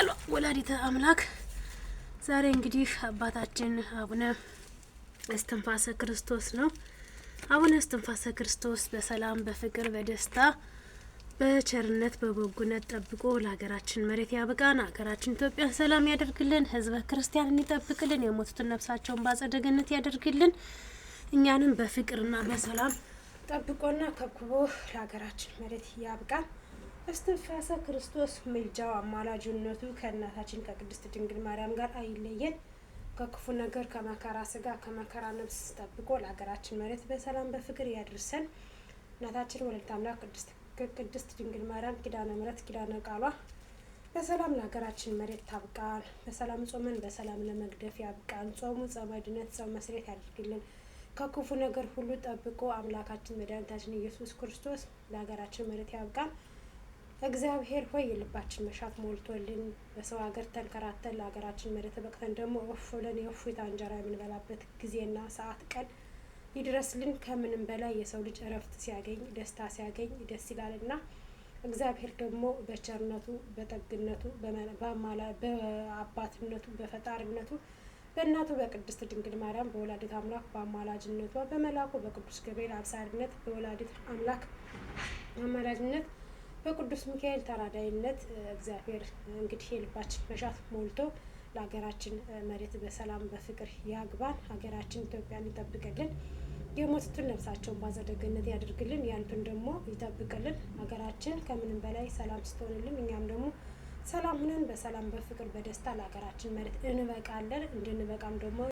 ኃያሉ ወላዲተ አምላክ ዛሬ እንግዲህ አባታችን አቡነ እስትንፋሰ ክርስቶስ ነው። አቡነ እስትንፋሰ ክርስቶስ በሰላም በፍቅር በደስታ በቸርነት በበጎነት ጠብቆ ለሀገራችን መሬት ያብቃን። ሀገራችን ኢትዮጵያ ሰላም ያደርግልን። ህዝበ ክርስቲያንን ይጠብቅልን። የሞቱትን ነፍሳቸውን በአጸደ ገነት ያደርግልን። እኛንም በፍቅርና በሰላም ጠብቆና ከብክቦ ለሀገራችን መሬት ያብቃን። እስትንፋሰ ክርስቶስ ምልጃው አማላጅነቱ ከእናታችን ከቅድስት ድንግል ማርያም ጋር አይለየን። ከክፉ ነገር ከመከራ ስጋ ከመከራ ነፍስ ጠብቆ ለሀገራችን መሬት በሰላም በፍቅር ያድርሰን። እናታችን ወለድተ አምላክ ቅድስት ድንግል ማርያም ኪዳነ ምሕረት ኪዳነ ቃሏ በሰላም ለሀገራችን መሬት ታብቃን። በሰላም ጾመን በሰላም ለመግደፍ ያብቃን። ጾሙ ጾመ ድነት ጾመ መስሬት ያድርግልን። ከክፉ ነገር ሁሉ ጠብቆ አምላካችን መድኃኒታችን ኢየሱስ ክርስቶስ ለሀገራችን መሬት ያብቃን። እግዚአብሔር ሆይ የልባችን መሻት ሞልቶልን በሰው ሀገር ተንከራተን ለሀገራችን መሬት በቅተን ደግሞ ወፍ ብለን የእፎይታ እንጀራ የምንበላበት ጊዜና ሰዓት ቀን ይድረስልን። ከምንም በላይ የሰው ልጅ እረፍት ሲያገኝ ደስታ ሲያገኝ ደስ ይላልና እግዚአብሔር ደግሞ በቸርነቱ በጠግነቱ በአባትነቱ በፈጣሪነቱ በእናቱ በቅድስት ድንግል ማርያም በወላዲት አምላክ በአማላጅነቷ በመላኩ በቅዱስ ገብርኤል አብሳሪነት በወላዲት አምላክ አማላጅነት በቅዱስ ሚካኤል ተራዳይነት እግዚአብሔር እንግዲህ የልባችን መሻት ሞልቶ ለሀገራችን መሬት በሰላም በፍቅር ያግባን። ሀገራችን ኢትዮጵያን ይጠብቅልን። የሞቱትን ነፍሳቸውን በአጸደ ገነት ያድርግልን። ያሉትን ደግሞ ይጠብቅልን። ሀገራችን ከምንም በላይ ሰላም ስትሆንልን እኛም ደግሞ ሰላም ሁነን በሰላም በፍቅር በደስታ ለሀገራችን መሬት እንበቃለን። እንድንበቃም ደግሞ